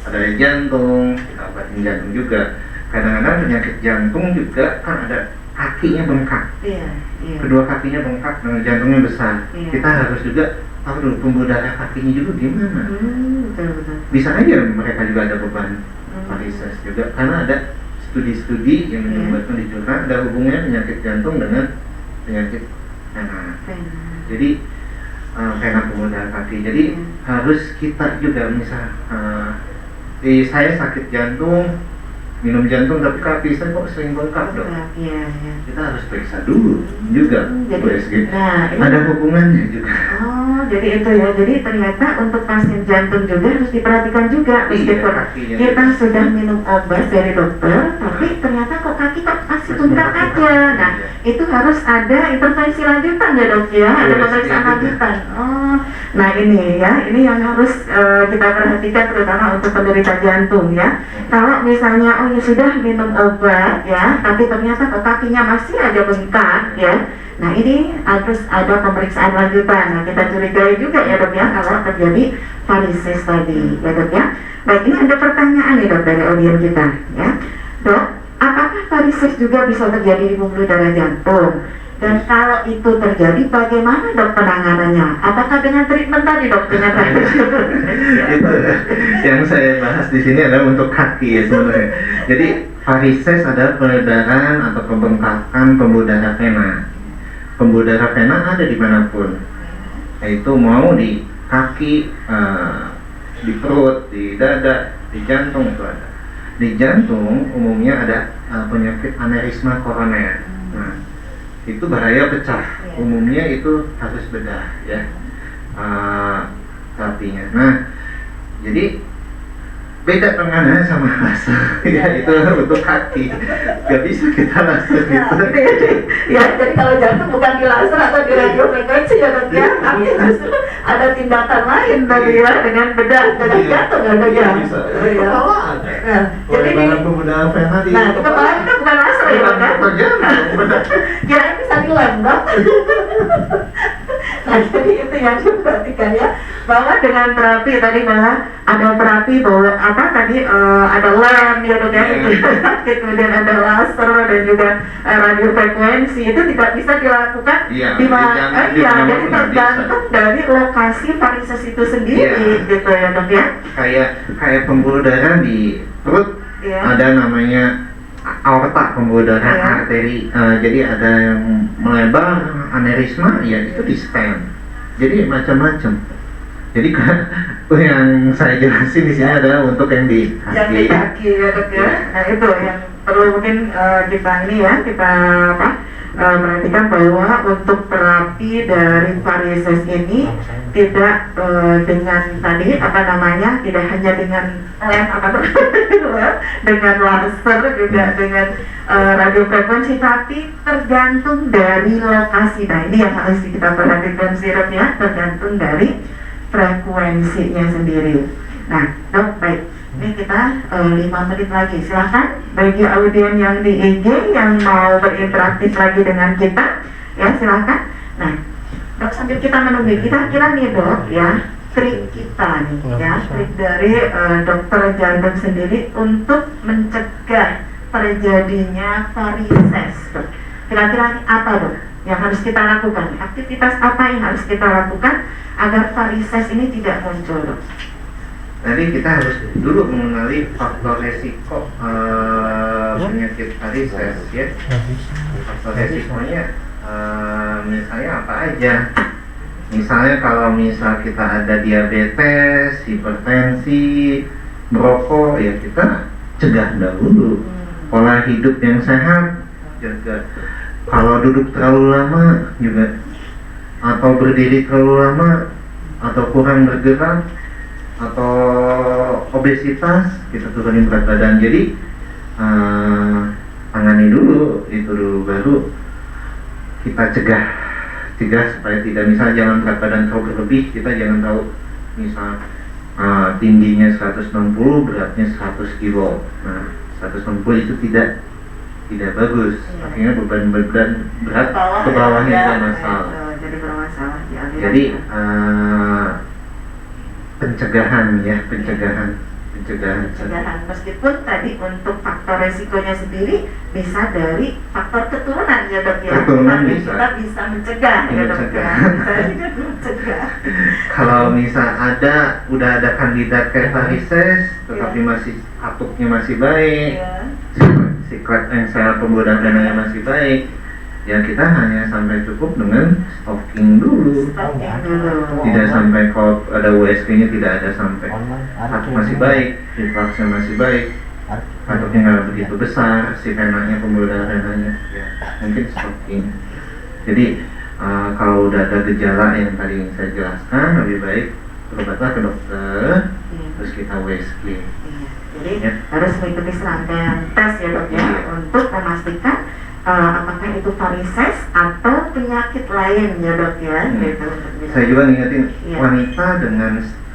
Ada jantung, kita obatin jantung juga. Kadang-kadang penyakit jantung juga kan ada kakinya bengkak. iya, iya. Kedua kakinya bengkak dengan jantungnya besar. Iya. Kita harus juga tahu dulu pembuluh darah kakinya juga gimana. Betul. Bisa aja mereka juga ada beban Hmm. varises juga, karena ada studi-studi yang Iya. menyebutkan di jurnal ada hubungannya penyakit jantung dengan penyakit vena. Jadi vena pembuluh darah kaki. Jadi Iya. harus kita juga misal saya sakit jantung, minum jantung tapi kaki saya kok sering bengkak, Dok. Iya, iya. Kita harus periksa dulu juga Jadi, USG. nah, ini Ada hubungannya juga. Oh, jadi itu ya. Jadi ternyata untuk pasien jantung juga harus diperhatikan juga, meskipun kakinya. kita sudah minum obat dari dokter, tapi ternyata kok kaki kok masih bengkak aja. Nah, itu harus ada intervensi lanjutan ya, Dok ya, ada USG pemeriksaan juga. lanjutan. Oh, nah ini ya, ini yang harus kita perhatikan terutama untuk penderita jantung ya. Kalau misalnya oh ya sudah minum obat ya, tapi ternyata kok kakinya masih aja bengkak ya. Nah ini harus ada pemeriksaan lanjutan. Nah kita curigai juga ya, Dok ya, kalau terjadi varises tadi ya, Dok ya. Baik, ini ada pertanyaan nih, Dok, dari audiens kita ya. Dok, apakah varises juga bisa terjadi di pembuluh darah jantung? Dan kalau itu terjadi, bagaimana, Dok, penanganannya? Apakah dengan treatment tadi, Dok, dengan Itu yang saya bahas di sini adalah untuk kaki ya sebenarnya. Jadi varises adalah peredaran atau pembengkakan pembuluh darah vena. Pembuluh darah vena ada dimanapun, yaitu mau di kaki, di perut, di dada, di jantung itu ada. Di jantung umumnya ada penyakit aneurisma koroner. Nah, itu bahaya pecah. Iya. Umumnya itu harus bedah ya terapinya. Nah, jadi beda penanganan sama laser ya, itu untuk hati gak bisa kita laser Nah, gitu. gitu ya. Ya, jadi kalau jantung bukan di laser atau di radiofrekuensi ya dok ya, tapi justru ada tindakan lain tadi ya dengan bedah jantung ada ya. Bisa. Iya. Kepala ada. Nah, jadi ini, Pelebaran pembedahan vena di nah itu kepala kita bukan laser ya dok ya. bukan jantung, bedah. Kirain bisa dilem dok. Nah jadi itu yang diperhatikan ya, bahwa dengan terapi tadi malah ada terapi bahwa apa tadi ada lem ya dok ya, kemudian ada laser dan juga radiofrekuensi itu tidak bisa dilakukan Iya, di mana di ya, mana jadi pun nggak tergantung dari lokasi varises itu sendiri Iya. gitu ya dok ya. Kayak pembuluh darah di perut Iya. ada namanya aorta, pembuluh darah Iya. arteri. Jadi ada yang melebar, aneurisma, ya itu di stent. Jadi macam-macam. Jadi yang saya jelasin di sini adalah untuk yang di Yang di hati. kaki ya dok ya. Nah itu yang perlu mungkin kita ini ya, kita apa perhatikan bahwa untuk terapi dari varises ini tidak dengan tadi apa namanya, tidak hanya dengan lem apa tuh dengan laser juga dengan radiofrekuensi, tapi tergantung dari lokasi. Nah ini yang harus kita perhatikan sirup ya, tergantung dari frekuensinya sendiri. Nah dok baik, ini kita 5 menit lagi, silahkan bagi audien yang di IG yang mau berinteraktif lagi dengan kita ya silahkan. Nah dok sambil kita menunggu, kita kira nih dok ya, trik kita nih ya, trik dari dokter jantung sendiri untuk mencegah terjadinya varises dok. Kira-kira apa dok yang harus kita lakukan? Aktivitas apa yang harus kita lakukan agar varises ini tidak muncul dok? Tadi kita harus dulu mengenali faktor resiko penyakit varises ya. Faktor resikonya misalnya apa aja? Misalnya kalau misal kita ada diabetes, hipertensi, merokok, ya kita cegah dahulu. Pola hidup yang sehat jaga. Kalau duduk terlalu lama juga, atau berdiri terlalu lama, atau kurang bergerak, atau obesitas, kita turunin berat badan. Jadi tangani dulu itu dulu, baru kita cegah supaya tidak, misal jangan berat badan terlalu berlebih. Kita jangan tahu misal tingginya 160, beratnya 100 kilo. Nah 160 itu tidak bagus, akhirnya beban berat ke bawahnya itu masalah. Jadi bermasalah di aliran. Jadi pencegahan ya, pencegahan. Meskipun tadi untuk faktor resikonya sendiri bisa dari faktor keturunan ya dok ya. Keturunan Tapi bisa. kita bisa mencegah ya dok ya. Mencegah. Bisa juga mencegah. Kalau misal udah ada kandidat kayak varises, tetapi masih atuknya masih baik, Iya. siklat sel pembuluh darahnya masih baik, ya kita hanya sampai cukup dengan stalking dulu. Stalking dulu. Tidak sampai kalau ada USG-nya tidak ada sampai. Atuk masih baik, refluxnya masih baik, atuknya nggak begitu besar, si venanya pembuluh darahnya, ya mungkin stalking. Jadi kalau udah ada gejala yang tadi saya jelaskan, lebih baik berobatlah ke dokter, terus kita USG. Iya. Jadi Ya. harus mengikuti serangkaian tes ya dok ya, Iya. untuk memastikan apakah itu varises atau penyakit lain ya dok ya. Gitu, untuk bisa. Saya juga ngingetin Iya. wanita dengan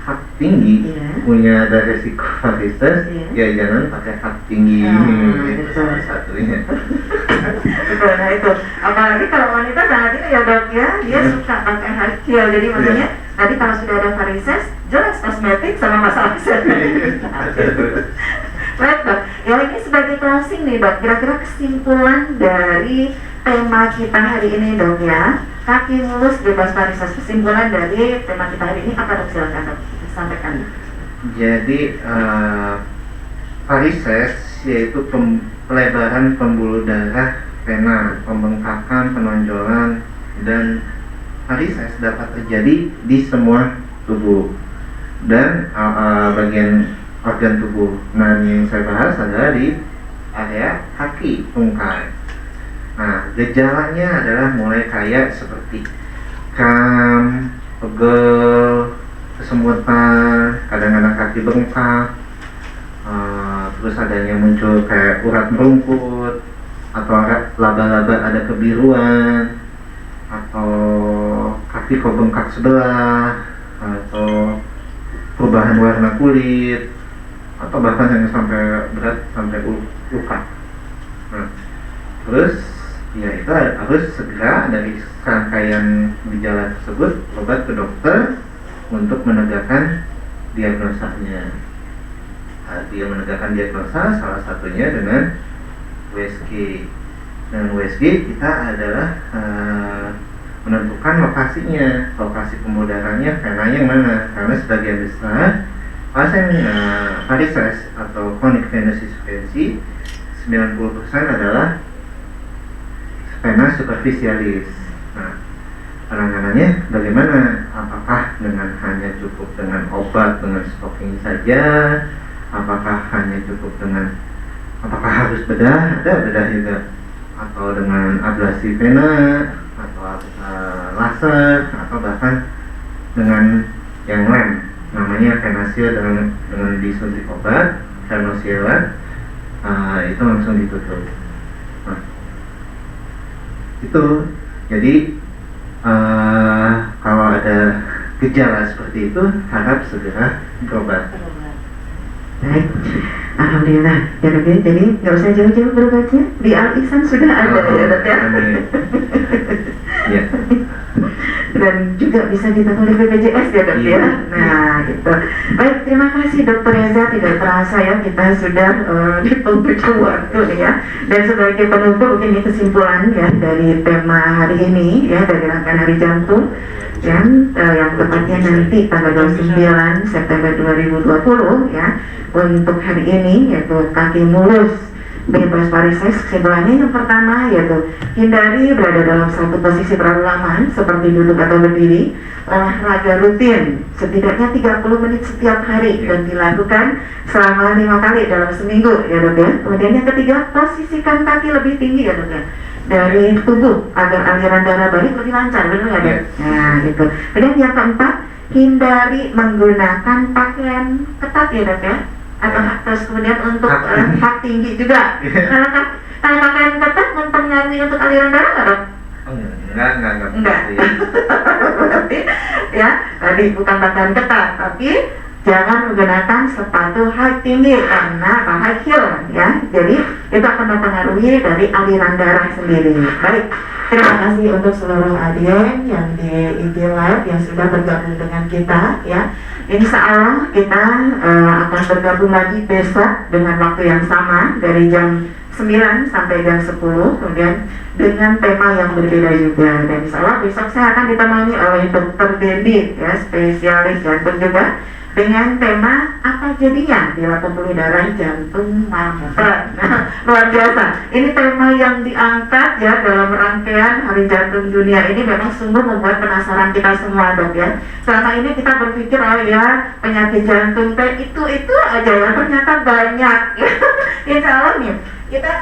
hak tinggi Iya. punya ada resiko varises, Iya. ya jangan pakai hak tinggi. Itu betul. salah satunya. Betul, nah itu apalagi kalau wanita saat ini ya dok ya, dia suka pakai high heel, jadi maksudnya tadi kalau sudah ada varises jelas kosmetik sama masalah kesehatan. Baik dok, ya ini sebagai closing nih dok, kira-kira kesimpulan dari tema kita hari ini dok ya, kaki mulus bebas varises, kesimpulan dari tema kita hari ini apa dok, silakan dok sampaikan. Jadi varises yaitu pelebaran pembuluh darah vena, pembengkakan, penonjolan, dan varises dapat terjadi di semua tubuh dan bagian organ tubuh. Nah, yang saya bahas adalah di area kaki, tungkai. Nah, gejalanya adalah mulai kayak seperti kram, pegel, kesemutan, kadang-kadang kaki bengkak, terus adanya muncul kayak urat merungkut, atau laba-laba ada kebiruan, atau kaki kok bengkak sebelah, atau perubahan warna kulit, atau bahkan yang sampai berat sampai luka. Nah, terus ya itu harus segera dari rangkaian gejala tersebut berobat ke dokter untuk menegakkan diagnosanya. Dia menegakkan diagnosa salah satunya dengan USG. Dengan USG kita adalah menentukan lokasinya, lokasi pembuluh darahnya, venanya yang mana. Karena sebagian besar pasien varises atau chronic venous insufficiency 90% adalah vena superficialis. Nah, penanganannya bagaimana? Apakah dengan hanya cukup dengan obat dengan stocking saja? Apakah hanya cukup dengan, apakah harus bedah? Ada bedah juga, atau dengan ablasi vena, atau laser, atau bahkan dengan yang lain namanya venasio dengan disuntik obat venosiolat, itu langsung ditutup. Nah, itu jadi kalau ada gejala seperti itu harap segera berobat. Baik, alhamdulillah ya dok ya. Jadi nggak usah jauh-jauh berobatnya, di Al Ihsan sudah ada ya dok ya. Ya. Dan juga bisa ditanggung oleh BPJS ya dok ya. Nah gitu. Baik, terima kasih Dokter Reza. Tidak terasa ya kita sudah di penghujung waktu nih ya. Dan sebagai penutup mungkin ini kesimpulan ya dari tema hari ini ya, dari rangkaian Hari Jantung yang tepatnya nanti tanggal 29 September 2020 ya. Untuk hari ini yaitu kaki mulus bebas varises, kesimpulannya yang pertama yaitu hindari berada dalam satu posisi terlalu lama seperti duduk atau berdiri. Olahraga rutin setidaknya 30 menit setiap hari dan dilakukan selama 5 kali dalam seminggu ya dok ya. Kemudian yang ketiga, posisikan kaki lebih tinggi ya dok ya dari tubuh agar aliran darah balik lebih lancar, benar nggak dok? Nah gitu. Kemudian yang keempat, hindari menggunakan pakaian ketat ya dok ya, atau terus kemudian untuk hak tinggi juga. Kalau pakaian ketat mempengaruhi untuk aliran darah nggak dok? Enggak. Berarti ya tadi bukan pakaian ketat, tapi jangan menggunakan sepatu high tinggi karena high heel ya. Jadi itu akan mempengaruhi dari aliran darah sendiri. Baik, terima kasih untuk seluruh adik yang di IG Live yang sudah bergabung dengan kita ya. Insya Allah kita akan bergabung lagi besok dengan waktu yang sama dari jam 9 sampai jam 10, kemudian dengan tema yang berbeda juga. Dan insya Allah besok saya akan ditemani oleh Dr. Dendi ya, spesialis jantung juga, dengan tema apa jadinya bila pembuluh darah jantung mampet. Nah, luar biasa. Ini tema yang diangkat ya dalam rangkaian Hari Jantung Dunia ini memang sungguh membuat penasaran kita semua dok ya. Selama ini kita berpikir oh ya penyakit jantung itu aja ya, ternyata banyak. Insya Allah nih kita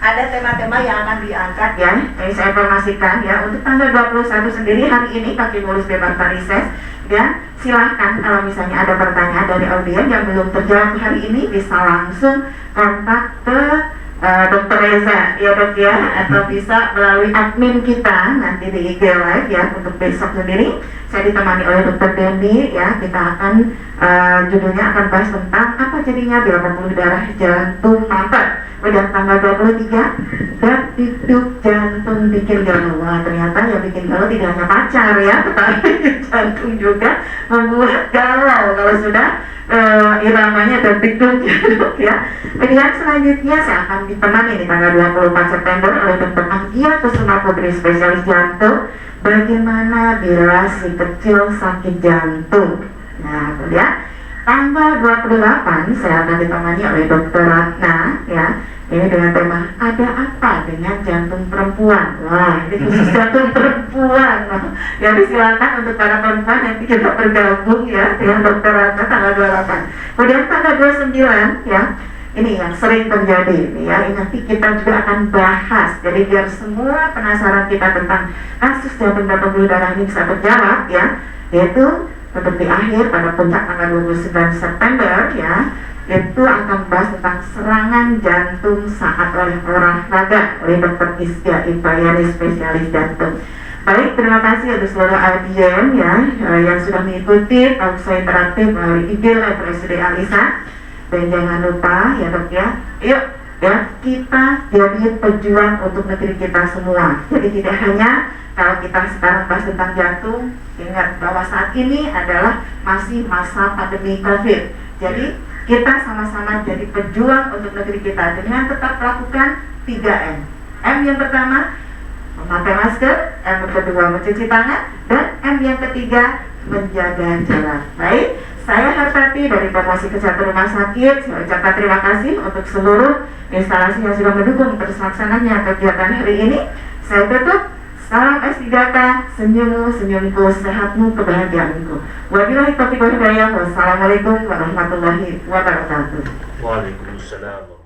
ada tema-tema yang akan diangkat ya. Ini saya informasikan ya untuk tanggal 21 sendiri hari ini kaki mulus bebas varises. Ya, silahkan kalau misalnya ada pertanyaan dari audiens yang belum terjawab hari ini bisa langsung kontak ke Dr. Reza ya dok ya, atau bisa melalui admin kita nanti di IG Live ya. Untuk besok sendiri saya ditemani oleh Dr. Dendi ya. Kita akan judulnya akan bahas tentang apa jadinya bila pembuluh darah jantung mampet. Pada tanggal 23 dan hidup jantung bikin galau. Wah, ternyata yang bikin galau tidak hanya pacar ya, tetapi jantung juga membuat galau kalau sudah iramanya dan hidup ya. Kemudian selanjutnya saya akan ditemani di tanggal 24 September oleh Dr. Anggia Kusuma Putri, spesialis jantung. Bagaimana bila si kecil sakit jantung? Nah, kemudian tanggal 28 saya akan ditemani oleh Dr. Ratna ya. Ini dengan tema ada apa dengan jantung perempuan. Wah, ini khusus jantung perempuan. Jadi silakan untuk para perempuan nanti kita bergabung ya dengan Dr. Ratna tanggal 28. Kemudian tanggal 29 ya, ini yang sering terjadi ya. Nanti kita juga akan bahas. Jadi biar semua penasaran kita tentang kasus jantung dan pembuluh darah ini bisa terjawab ya, yaitu untuk di akhir pada puncak tanggal 29 September ya, itu akan bahas tentang serangan jantung saat oleh olahraga oleh Dr. Iskia Ibayani, spesialis jantung. Baik, terima kasih untuk seluruh audien ya yang sudah mengikuti talkshow interaktif melalui IG Live RSUD Alisa. Dan jangan lupa ya Dok ya, yuk ya kita jadi pejuang untuk negeri kita semua. Jadi tidak hanya kalau kita sekarang bahas tentang jantung, ingat bahwa saat ini adalah masih masa pandemi COVID. Jadi kita sama-sama jadi pejuang untuk negeri kita dengan tetap melakukan 3M. M yang pertama memakai masker, M yang kedua mencuci tangan, dan M yang ketiga menjaga jarak. Baik, saya Hartati dari Promosi Kesehatan Rumah Sakit. Saya ucapkan terima kasih untuk seluruh instalasi yang sudah mendukung terlaksananya kegiatan hari ini. Saya tutup. Salam S3K, senyummu, senyumku, sehatmu, kebahagiaanku. Wabillahi taufiq wal hidayah. Wassalamualaikum warahmatullahi wabarakatuh. Waalaikumsalam.